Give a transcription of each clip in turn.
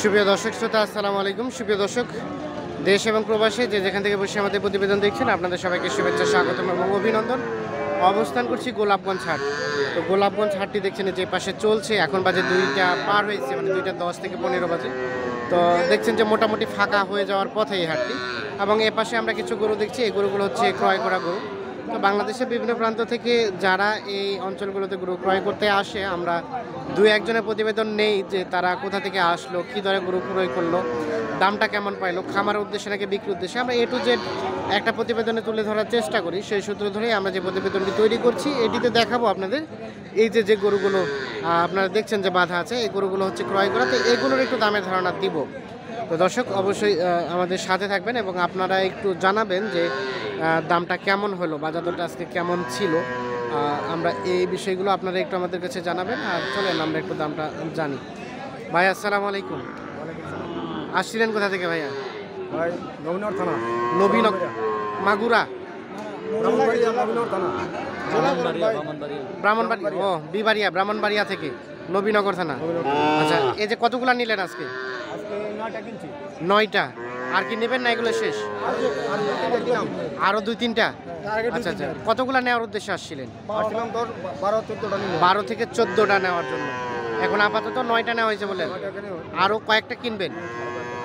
সুপ্রিয় দর্শক শ্রোতা আসসালামু আলাইকুম। সুপ্রিয় দর্শক দেশ এবং প্রবাসে যে যেখান থেকে বসে আমাদের প্রতিবেদন দেখছেন, আপনাদের সবাইকে শুভেচ্ছা, স্বাগতম এবং অভিনন্দন। অবস্থান করছি গোলাপগঞ্জ হাট। তো গোলাপগঞ্জ হাটটি দেখছেন যে পাশে চলছে, এখন বাজে 2টা পার হয়েছে, মানে 2টা 10 থেকে 15 বাজে। তো দেখছেন যে মোটামুটি ফাঁকা হয়ে যাওয়ার পথে এই হাটটি, এবং এ পাশে আমরা কিছু গরু দেখছি। এই গরুগুলো হচ্ছে ক্রয় করা গরু। তো বাংলাদেশের বিভিন্ন প্রান্ত থেকে যারা এই অঞ্চলগুলোতে গরু ক্রয় করতে আসে, আমরা দুই একজনের প্রতিবেদন নেই যে তারা কোথা থেকে আসলো, কী দরে গরু ক্রয় করলো, দামটা কেমন পাইলো, খামার উদ্দেশ্যে নাকি বিক্রির উদ্দেশ্যে। আমরা এ টু জেড একটা প্রতিবেদনে তুলে ধরার চেষ্টা করি। সেই সূত্র ধরেই আমরা যে প্রতিবেদনটি তৈরি করছি, এটিতে দেখাবো আপনাদের এই যে গরুগুলো আপনারা দেখছেন যে বাঁধা আছে, এই গরুগুলো হচ্ছে ক্রয় করা। তো এগুলোর একটু দামের ধারণা দিব। তো দর্শক অবশ্যই আমাদের সাথে থাকবেন এবং আপনারা একটু জানাবেন যে দামটা কেমন হলো, বাজার দরটা আজকে কেমন ছিল। আমরা এই বিষয়গুলো আপনারা একটু আমাদের কাছে জানাবেন। আর চলেন আমরা একটু দামটা জানি। ভাই আসসালামু আলাইকুম। আসছিলেন কোথা থেকে ভাইয়া? ভাই নবীনগর থানা। নবীনগর মাগুরা ব্রাহ্মণবাড়িয়া, ও বিবাড়িয়া ব্রাহ্মণবাড়িয়া থেকে নবীনগর থানা। আচ্ছা, এই যে কতগুলা নিলেন আজকে? আজকে 9টা কিনছি। 9টা। আর কি নেবেন না এগুলো শেষ? আরো 2-3টা। আচ্ছা আচ্ছা, কতগুলা নেওয়ার উদ্দেশ্যে আসছিলেন? 12 থেকে 14টা নেওয়ার জন্য। এখন আপাতত 9টা নেওয়া হয়েছে বললেন, আরো কয়েকটা কিনবেন।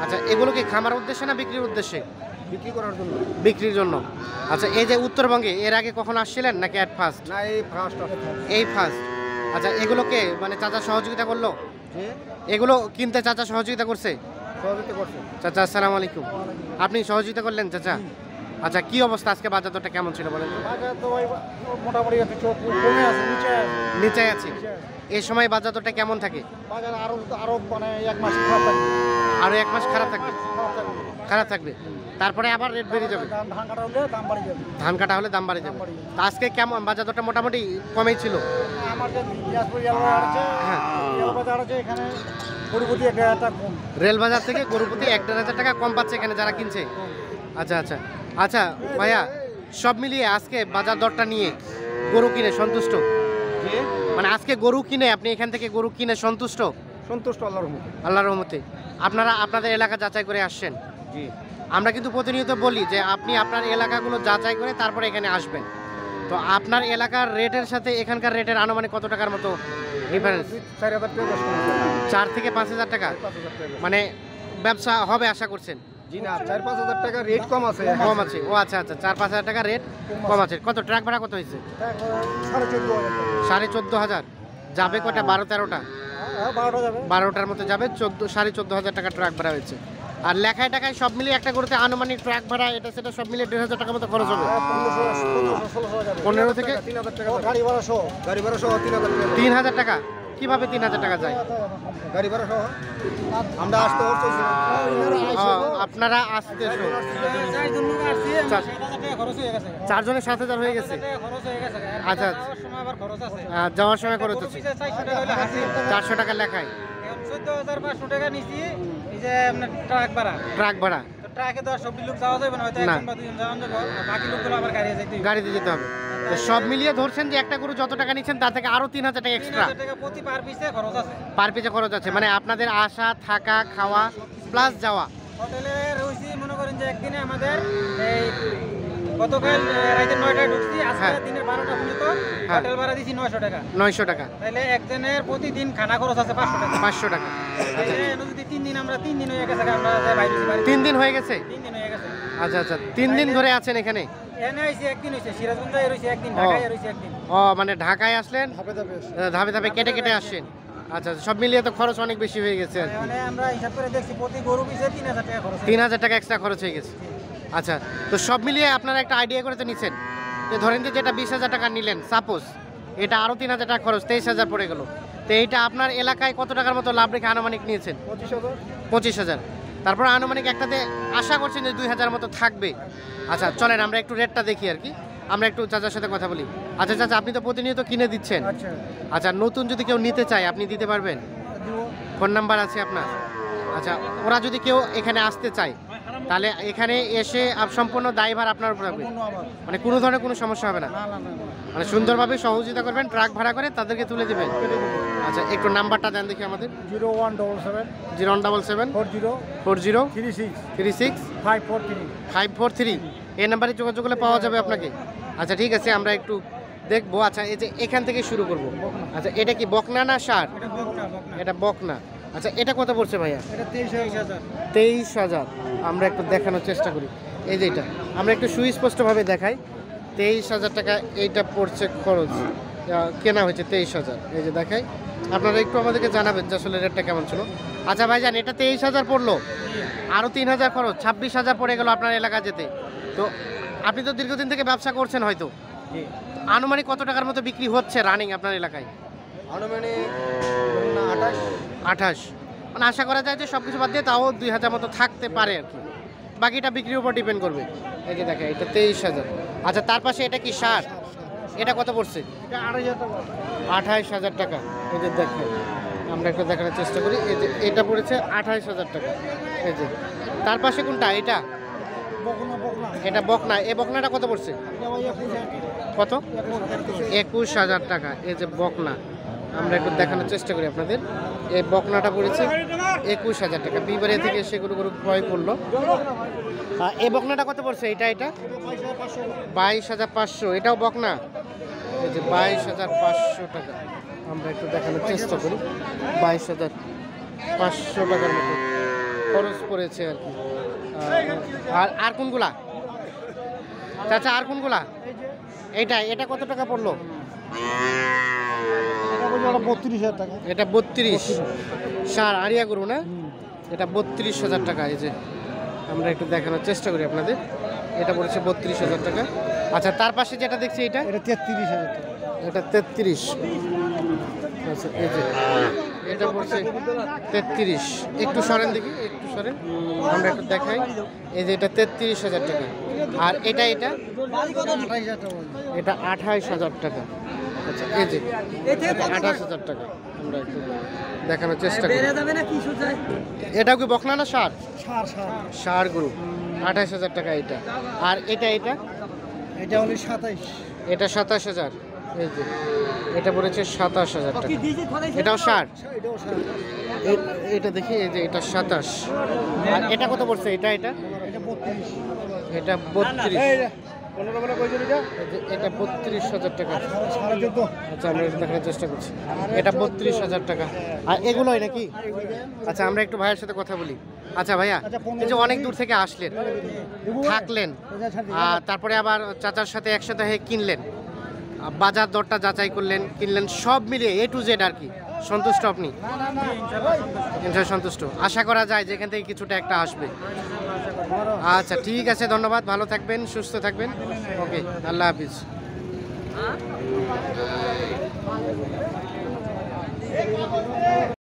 আচ্ছা, এগুলো কি খামার উদ্দেশ্যে না বিক্রির উদ্দেশ্যে? বিক্রি করার জন্য। বিক্রির জন্য। আচ্ছা, এই যে উত্তরবঙ্গে এর আগে কখনো আসছিলেন নাকি অ্যাট ফার্স্ট? না, এই ফার্স্ট। এই ফার্স্ট। আচ্ছা, এগুলোকে মানে চাচা সহযোগিতা করলো? এগুলো কিনতে চাচা সহযোগিতা করছে? সহযোগিতা করছে। চাচা আসসালামু আলাইকুম। আপনি সহযোগিতা করলেন চাচা? আচ্ছা, কি অবস্থা আজকে বাজার দরটা কেমন ছিল বলেন? বাজার তো ভাই মোটামুটি একটু কমে আছে, নিচে আছে। এই সময় বাজার দরটা কেমন থাকে? বাজার আরো মানে 1 মাস খারাপ থাকবে। আরো 1 মাস খারাপ থাকবে? খারাপ থাকবে, তারপরে আবার রেট বেড়ে যাবে। ধান কাটা হলে দাম বাড়ে যাবে। ধান কাটা হলে দাম বাড়ে যাবে। তো আজকে কেমন বাজার দরটা? মোটামুটি কমেই ছিল। আমার যে দিনাজপুর রেলবাজার আছে, হ্যাঁ, রেলবাজার আছে, এখানে গরুপতি 1000 টাকা কম। রেল বাজার থেকে গরুপতি 1000 টাকা কম পাচ্ছে এখানে যারা কিনছে। আচ্ছা আচ্ছা আচ্ছা ভাইয়া, সব মিলিয়ে আজকে বাজার দরটা নিয়ে গরু কিনে সন্তুষ্ট? মানে আজকে গরু কিনে আপনি এখান থেকে গরু কিনে সন্তুষ্ট? সন্তুষ্ট আল্লাহর রহমতে। আল্লাহর রহমতে। আপনারা আপনাদের এলাকা যাচাই করে আসছেন? জি। আমরা কিন্তু প্রতিনিয়ত বলি যে আপনি আপনার এলাকাগুলো যাচাই করে তারপরে এখানে আসবেন। তো আপনার এলাকার রেটের সাথে এখানকার রেটের আনুমানিক কত টাকার মতো ডিফারেন্স? 4000 টাকা। 4 থেকে 5000 টাকা। মানে ব্যবসা হবে আশা করছেন? জি না, 4-5 হাজার টাকা রেট কম আছে। কম আছে? ও আচ্ছা আচ্ছা, 4-5 হাজার টাকা রেট কম আছে। কত ট্রাক ভাড়া কত হয়েছে? 14,500। যাবে কটা? 12-13টা? 12টার মতো যাবে। 14,500 টাকা ট্রাক ভাড়া হয়েছে। আর লেখায় টাকায় সব মিলিয়ে একটা করতে আনুমানিক ট্রাক ভাড়া এটা সেটা সব মিলিয়ে 1,500 টাকা মতো খরচ হবে। 15 থেকে 3,000 টাকা গাড়ি ভাড়া সহ 3,000 টাকা। কিভাবে 3,000 টাকা যায়? গাড়ি ভাড়া সহ আমরা আসতে হচ্ছে। আপনারা আসতেছো? 4 জনের 7,000 হয়ে গেছে। আচ্ছা, যাওয়ার সময় খরচ আছে 400 টাকা লেখায়। 14,500 টাকা নিছি এই যে আপনার ট্রাক ভাড়া। ট্রাক ভাড়া ট্রাকে তো সব লোক যাওয়া যাবে না, হয়তো একজন বা দুজন যাওয়া যাবে, বাকি লোকগুলো আবার গাড়ি যেতে হবে। গাড়িতে যেতে হবে। তো সব মিলিয়ে ধরছেন যে একটা গরু যত টাকা নিচ্ছেন তার থেকে আরো 3,000 টাকা এক্সট্রা 3,000 টাকা প্রতি পার পিসে খরচ আছে। পার পিছে খরচ আছে। মানে আপনাদের আসা থাকা খাওয়া প্লাস যাওয়া। হোটেলে রয়েছি মনে করেন যে একদিনে আমাদের এই গতকাল রাতে 9টায় ঢুকছি, আজকে দিনের 12টা পর্যন্ত হোটেল ভাড়া দিছি 900 টাকা। 900 টাকা। তাহলে একজনের প্রতিদিন খানা খরচ আছে 500 টাকা। 500 টাকা। তাহলে যদি 3 দিন আমরা 3 দিন হয়ে গেছে, আমরা বাইরে 3 দিন হয়ে গেছে। 3 দিন হয়ে গেছে। আচ্ছা আচ্ছা, 3 দিন ধরে আছেন এখানে? এখানে আইছি একদিন হইছে, সিরাজগঞ্জে রইছি একদিন, ঢাকায় রইছি একদিন। ও মানে ঢাকায় আসলেন, ধাপে ধাপে কেটে কেটে আসছেন। আচ্ছা, সব মিলিয়ে তো খরচ অনেক বেশি হয়ে গেছে আর কি। মানে আমরা হিসাব করে দেখছি প্রতি গরু পিছে 3,000 টাকা খরচ। 3,000 টাকা এক্সট্রা খরচ হয়ে গেছে। আচ্ছা, তো সব মিলিয়ে আপনারা একটা আইডিয়া করে তো নিচ্ছেন যে ধরেন যে যেটা 20,000 টাকা নিলেন, সাপোজ এটা আরও 3,000 টাকা খরচ, 23,000 পড়ে গেল। তো এইটা আপনার এলাকায় কত টাকার মতো লাভ রেখে আনুমানিক নিয়েছেন? 25,000। তারপর আনুমানিক একটাতে আশা করছেন যে 2,000 মতো থাকবে। আচ্ছা, চলেন আমরা একটু রেটটা দেখি আর কি। আমরা একটু চাচার সাথে কথা বলি। আচ্ছা চাচা, আপনি তো প্রতিনিয়ত কিনে দিচ্ছেন। আচ্ছা, নতুন যদি কেউ নিতে চায় আপনি দিতে পারবেন? ফোন নাম্বার আছে আপনার? আচ্ছা, ওরা যদি কেউ এখানে আসতে চায় তাহলে এখানে এসে সম্পূর্ণ দায়ভার আপনার উপর হবে, সম্পূর্ণ আমার। মানে কোনো ধরনের কোনো সমস্যা হবে না, না না না না। মানে সুন্দরভাবে সহযোগিতা করবেন, ট্রাক ভাড়া করে তাদেরকে তুলে দেবেন। আচ্ছা একটু নাম্বারটা দেন দেখি আমাদের। 0177 017 40 40 36 36 543। 543 এই নাম্বারে যোগাযোগ করলে পাওয়া যাবে আপনাকে। আচ্ছা ঠিক আছে, আমরা একটু দেখবো। আচ্ছা এই যে এখান থেকে শুরু করব। আচ্ছা এটা কি বকনা না ষাঁড়? এটা বকনা বকনা। এটা বকনা। আচ্ছা এটা কত পড়ছে ভাইয়া? এটা 23,000। 23,000। আমরা একটু দেখানোর চেষ্টা করি। এই যে এটা আমরা একটু সুস্পষ্টভাবে দেখাই। 23,000 টাকা এইটা পড়ছে খরচ, কেনা হয়েছে 23,000। এই যে দেখাই, আপনারা একটু আমাদেরকে জানাবেন যে আসলে রেটটা কেমন ছিল। আচ্ছা ভাইজান, এটা 23,000 পড়লো, আরও 3,000 খরচ, 26,000 পড়ে গেল আপনার এলাকা যেতে। তো আপনি তো দীর্ঘদিন থেকে ব্যবসা করছেন হয়তো, জি। আনুমানিক কত টাকার মতো বিক্রি হচ্ছে রানিং আপনার এলাকায়? আনুমানিক 28। 28, মানে আশা করা যায় যে সব কিছু বাদ দিয়ে তাও 2,000 মতো থাকতে পারে আর কি, বাকিটা বিক্রির উপর ডিপেন্ড করবে। এই যে দেখেন এটা 23,000। আচ্ছা তার পাশে এটা কি ষাঁড়? এটা কত পড়ছে? এটা 28,000 টাকা। 28,000 টাকা। এই যে দেখেন, আমরা একটু দেখানোর চেষ্টা করি। এই যে এটা পড়েছে 28,000 টাকা। এই যে তার পাশে কোনটা? এটা বকনা বকনা। এটা বকনা। এই বকনাটা কত পড়ছে? এটা ওই 21,000 টাকা। কত? 21,000। 21,000 টাকা। এই যে বকনা, আমরা একটু দেখানোর চেষ্টা করি আপনাদের। এই বকনাটা পড়েছে 21,000 টাকা। বিবারে থেকে সেগুলো গরু ক্রয় করলো। এই বকনাটা কত পড়ছে? এটা 22,500। এটাও বকনা। এই যে 22,500 টাকা। আমরা একটু দেখানোর চেষ্টা করি। 22,500 টাকার মতো খরচ পড়েছে আর কি। আর কোনগুলা চাচা? আর কোনগুলা? এটা কত টাকা পড়লো? এটা বলছে ওটা 32,000 টাকা। এটা 32 ষাঁড় আড়িয়া গরু না? এটা 32,000 টাকা। এই যে আমরা একটু দেখানোর চেষ্টা করি আপনাদের। এটা পড়েছে 32,000 টাকা। আচ্ছা তার পাশে যেটা দেখছি এটা? এটা 33,000 টাকা। এটা 33। আচ্ছা এই যে এটা পড়ছে 33। একটু সরেন দেখি, একটু সরেন, আমরা একটু দেখাই। এই যে এটা 33,000 টাকা। আর এটা 28,000 টাকা বলছে। এটা 28,000 টাকা। আচ্ছা এই যে এটা 28,000 টাকা। আমরা একটু দেখানোর চেষ্টা করি। এটাও কি বকনা না ষাঁড়? সার সার। ষাঁড় গরু। 28,000 টাকা এটা। আর এটা এটা হলো 27। এটা 27,000। এই যে এটা পড়েছে 27,000 টাকা। এটাও ষাঁড়। এটাও সার। এটা দেখি, এই যে এটা 27। আর এটা কত পড়ছে? এটা এটা 32। এটা 32। 15 কইছো এটা? এই যে এটা 32,000 টাকা। 14.5। আচ্ছা আমরা একটু দেখার চেষ্টা করছি। এটা 32,000 টাকা। আর এগুলোই নাকি? আচ্ছা আমরা একটু ভাইয়ের সাথে কথা বলি। আচ্ছা ভাইয়া, এই যে অনেক দূর থেকে আসলেন, থাকলেন, তারপরে আবার চাচার সাথে একসাথে হয়ে কিনলেন, বাজার দরটা যাচাই করলেন, কিনলেন, সব মিলিয়ে A to Z আর কি, সন্তুষ্ট আপনি? ইনশাআল্লাহ সন্তুষ্ট। আশা করা যায় যে এখান থেকে কিছুটা একটা আসবে। আচ্ছা ঠিক আছে, ধন্যবাদ, ভালো থাকবেন, সুস্থ থাকবেন। ওকে, আল্লাহ হাফিজ।